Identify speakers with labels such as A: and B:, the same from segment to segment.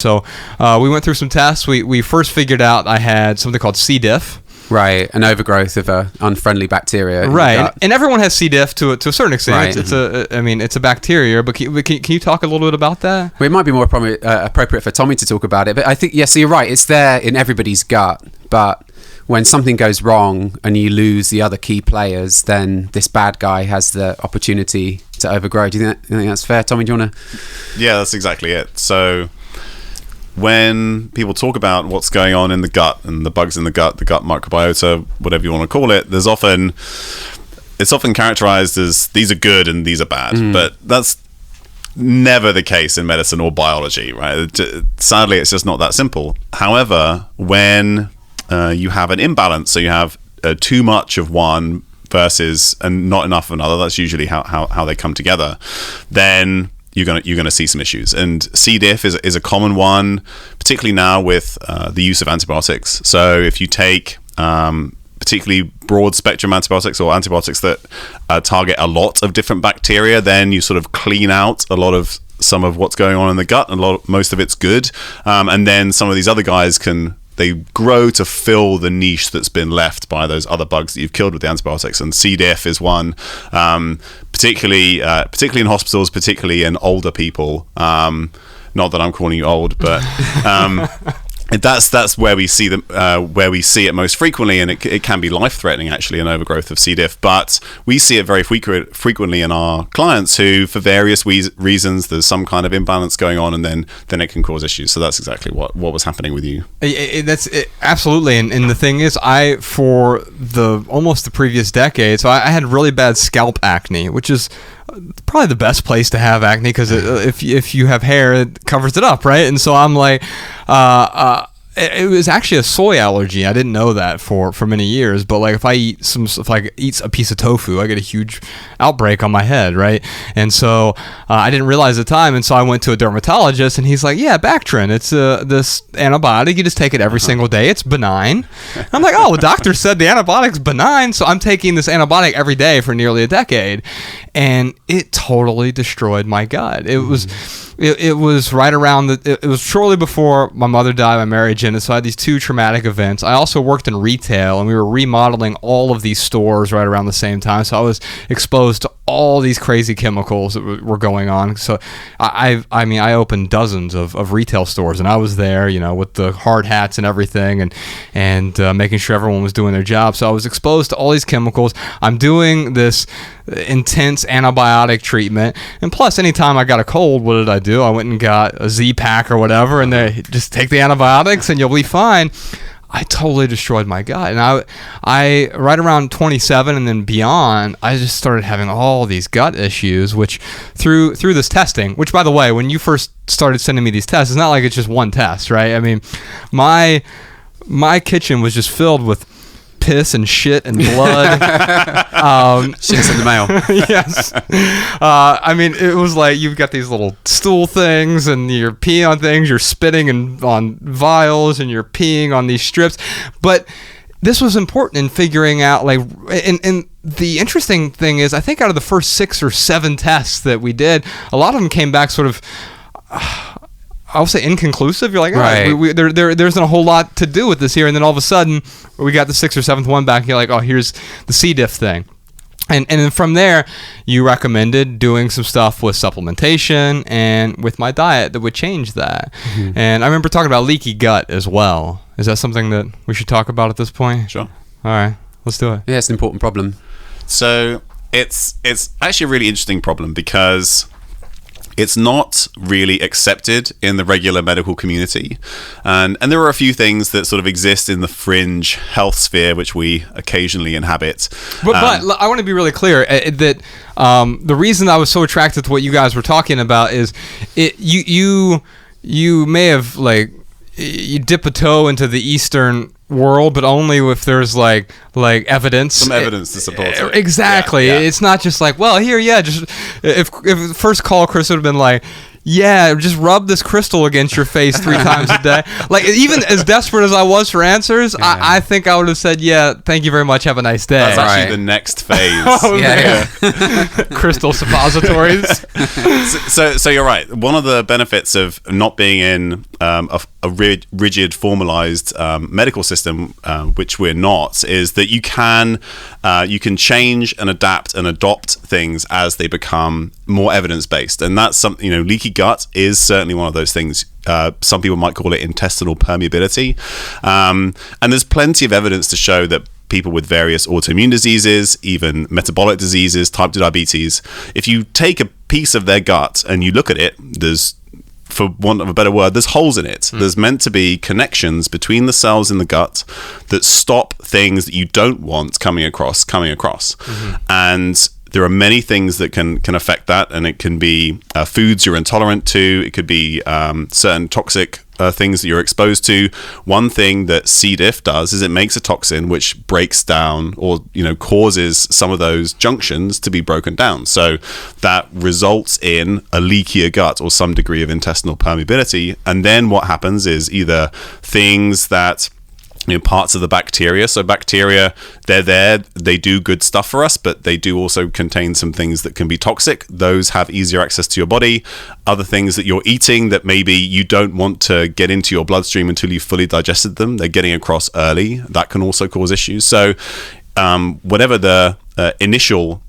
A: So we went through some tests. We first figured out I had something called C. diff.
B: Right, an overgrowth of unfriendly bacteria.
A: Right, and everyone has C. diff to a certain extent.
B: Right.
A: It's a bacteria. But can you talk a little bit about that?
B: Well, it might be more appropriate for Tommy to talk about it. But I think, yes, so you're right. It's there in everybody's gut. But when something goes wrong and you lose the other key players, then this bad guy has the opportunity to overgrow. Do you think that's fair, Tommy? Do you want to?
C: Yeah, that's exactly it. So when people talk about what's going on in the gut and the bugs in the gut microbiota, whatever you want to call it, it's often characterized as these are good and these are bad, but that's never the case in medicine or biology, right? Sadly, it's just not that simple. However, when you have an imbalance, so you have too much of one versus and not enough of another, that's usually how they come together, then you're gonna see some issues. And C. diff is a common one, particularly now with the use of antibiotics. So if you take particularly broad spectrum antibiotics or antibiotics that target a lot of different bacteria, then you sort of clean out some of what's going on in the gut, and most of it's good. And then some of these other guys they grow to fill the niche that's been left by those other bugs that you've killed with the antibiotics. And C. diff is one, particularly in hospitals, particularly in older people. Not that I'm calling you old, but that's where we see it most frequently, and it can be life-threatening, actually, an overgrowth of C. diff. But we see it very frequently in our clients who, for various reasons, there's some kind of imbalance going on, and then it can cause issues. So that's exactly what was happening with you.
A: Absolutely. And the thing is, for almost the previous decade, so I had really bad scalp acne, which is probably the best place to have acne, because if you have hair, it covers it up, right? And so I'm like, it was actually a soy allergy. I didn't know that for many years, but like if I eat a piece of tofu, I get a huge outbreak on my head, right? And so I didn't realize at the time, and so I went to a dermatologist, and he's like, "Yeah, Bactrin. It's this antibiotic. You just take it every single day. It's benign." I'm like, "Oh, the doctor said the antibiotic's benign," so I'm taking this antibiotic every day for nearly a decade, and it totally destroyed my gut. It was. It was right around it was shortly before my mother died, my marriage ended, so I had these two traumatic events. I also worked in retail, and we were remodeling all of these stores right around the same time, so I was exposed to all these crazy chemicals that were going on. So I opened dozens of retail stores, and I was there, with the hard hats and everything, and making sure everyone was doing their job. So I was exposed to all these chemicals. I'm doing this intense antibiotic treatment, and plus anytime I got a cold, what did I do? I went and got a Z-Pack or whatever, and they just take the antibiotics and you'll be fine. I totally destroyed my gut, and I right around 27 and then beyond, I just started having all these gut issues, which through this testing, which, by the way, when you first started sending me these tests, it's not like it's just one test, right? I mean, my kitchen was just filled with piss and shit and blood.
B: Shit's in the mail.
A: Yes. It was like you've got these little stool things, and you're peeing on things, you're spitting on vials, and you're peeing on these strips. But this was important in figuring out, like, and the interesting thing is, I think out of the first 6 or 7 tests that we did, a lot of them came back sort of, I'll say, inconclusive. You're like,
B: right.
A: There isn't a whole lot to do with this here. And then all of a sudden, we got the 6th or 7th one back, and you're like, oh, here's the C. diff thing. And then from there, you recommended doing some stuff with supplementation and with my diet that would change that. Mm-hmm. And I remember talking about leaky gut as well. Is that something that we should talk about at this point?
C: Sure.
A: All right, let's do it.
B: Yeah, it's an important problem.
C: So it's actually a really interesting problem, because it's not really accepted in the regular medical community. And there are a few things that sort of exist in the fringe health sphere, which we occasionally inhabit.
A: But I want to be really clear that the reason I was so attracted to what you guys were talking about is you may have, like, you dip a toe into the Eastern world, but only if there's like evidence,
C: some evidence to support it.
A: Exactly. Yeah. It's not just like, well, here, yeah, just if first call Chris would have been like, yeah, just rub this crystal against your face 3 times a day. Like, even as desperate as I was for answers, yeah. I think I would have said, yeah, thank you very much, have a nice day.
C: That's actually the next phase.
A: Crystal suppositories.
C: So you're right. One of the benefits of not being in rigid, formalized medical system, which we're not, is that you can change and adapt and adopt things as they become more evidence-based. And that's something, leaky gut is certainly one of those things. Some people might call it intestinal permeability. And there's plenty of evidence to show that people with various autoimmune diseases, even metabolic diseases, type 2 diabetes, if you take a piece of their gut and you look at it, there's, for want of a better word, there's holes in it. There's meant to be connections between the cells in the gut that stop things that you don't want coming across. And there are many things that can affect that, and it can be foods you're intolerant to. It could be certain toxic things that you're exposed to. One thing that C. diff does is it makes a toxin which breaks down or causes some of those junctions to be broken down. So that results in a leakier gut or some degree of intestinal permeability. And then what happens is either things that parts of the bacteria. So bacteria, they're there, they do good stuff for us, but they do also contain some things that can be toxic. Those have easier access to your body. Other things that you're eating that maybe you don't want to get into your bloodstream until you've fully digested them, they're getting across early. That can also cause issues. So whatever the initial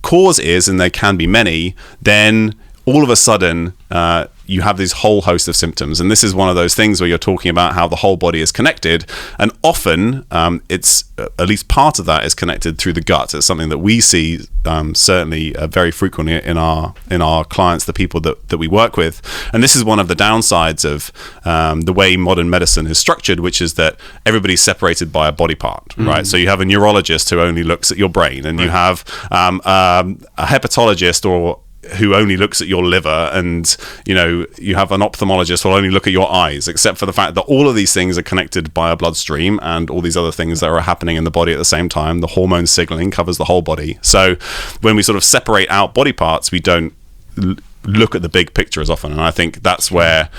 C: cause is, and there can be many, then all of a sudden you have this whole host of symptoms. And this is one of those things where you're talking about how the whole body is connected, and often it's at least part of that is connected through the gut. It's something that we see certainly very frequently in our clients, the people that we work with. And this is one of the downsides of the way modern medicine is structured, which is that everybody's separated by a body part, right? So you have a neurologist who only looks at your brain, and you have a hepatologist who only looks at your liver, and you have an ophthalmologist who will only look at your eyes, except for the fact that all of these things are connected by a bloodstream and all these other things that are happening in the body at the same time. The hormone signaling covers the whole body. So when we sort of separate out body parts, we don't look at the big picture as often. And I think that's where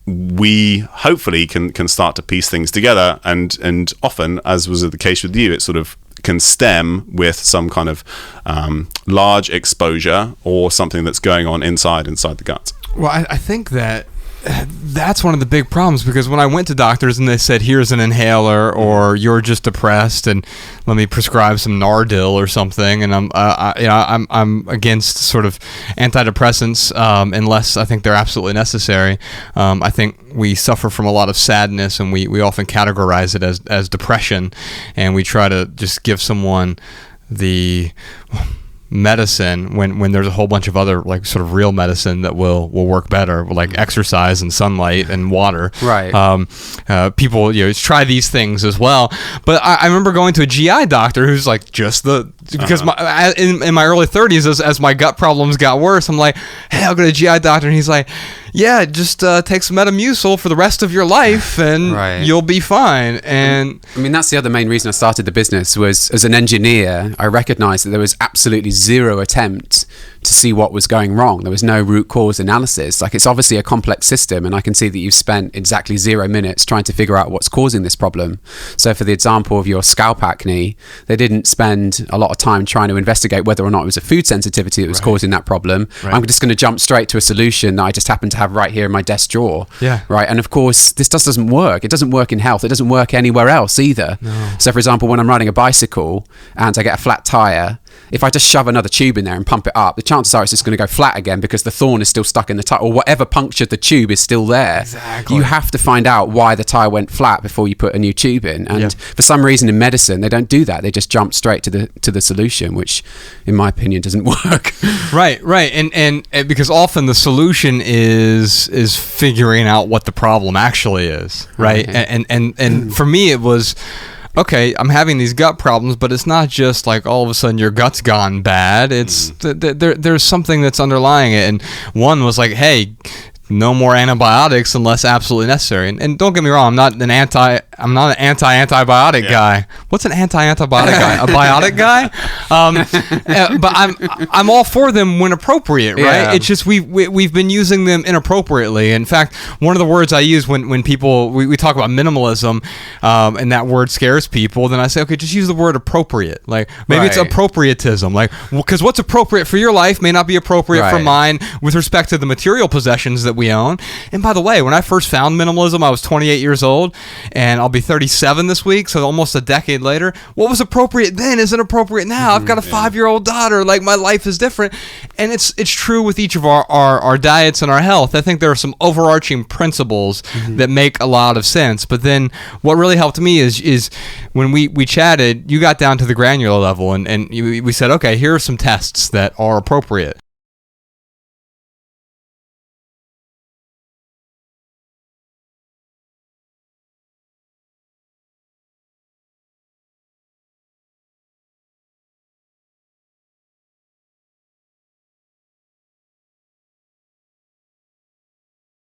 C: we hopefully can start to piece things together, and often, as was the case with you, it sort of can stem with some kind of large exposure or something that's going on inside the gut.
A: Well, I think that's one of the big problems, because when I went to doctors and they said, here's an inhaler, or you're just depressed and let me prescribe some Nardil or something, and I'm against sort of antidepressants unless I think they're absolutely necessary. I think we suffer from a lot of sadness, and we often categorize it as depression, and we try to just give someone the medicine when there's a whole bunch of other like sort of real medicine that will work better, like exercise and sunlight and water.
B: Right.
A: People try these things as well. But I remember going to a GI doctor who's like because in my early 30s, as my gut problems got worse, I'm like, hey, I'll go to a GI doctor, and he's like, yeah, just take some Metamucil for the rest of your life and you'll be fine. And
B: I mean, that's the other main reason I started the business, was as an engineer, I recognized that there was absolutely zero attempt to see what was going wrong. There was no root cause analysis. Like, it's obviously a complex system, and I can see that you've spent exactly 0 minutes trying to figure out what's causing this problem. So for the example of your scalp acne, they didn't spend a lot of time trying to investigate whether or not it was a food sensitivity that was causing that problem. I'm just going to jump straight to a solution that I just happen to have right here in my desk drawer. Right. And of course, this just doesn't work. It doesn't work in health. It doesn't work anywhere else either.
A: No.
B: So for example, when I'm riding a bicycle and I get a flat tire, if I just shove another tube in there and pump it up, the chances are it's just going to go flat again, because the thorn is still stuck in the tire, or whatever punctured the tube is still there.
A: Exactly.
B: You have to find out why the tire went flat before you put a new tube in. And for some reason in medicine, they don't do that. They just jump straight to the solution, which in my opinion doesn't work.
A: Right. And because often the solution is figuring out what the problem actually is, right? And for me, it was, okay, I'm having these gut problems, but it's not just like all of a sudden your gut's gone bad. It's there's something that's underlying it. And one was like, hey, no more antibiotics unless absolutely necessary. And don't get me wrong, I'm not an I'm not an anti-antibiotic guy. What's an anti-antibiotic guy? A biotic guy? But I'm all for them when appropriate, right?
B: Yeah.
A: It's just we've been using them inappropriately. In fact, one of the words I use when people we talk about minimalism, and that word scares people, then I say, okay, just use the word appropriate. Like maybe it's
B: Right.
A: appropriatism, like because what's appropriate for your life may not be appropriate for
B: Right.
A: mine with respect to the material possessions that we own. And by the way, when I first found minimalism, I was 28 years old, and I'll be 37 this week, so almost a decade later. What was appropriate then isn't appropriate now. I've got a 5-year-old daughter. Like, my life is different. And it's true with each of our diets and our health. I think there are some overarching principles that make a lot of sense. But then what really helped me is when we chatted, you got down to the granular level, and we said, okay, here are some tests that are appropriate.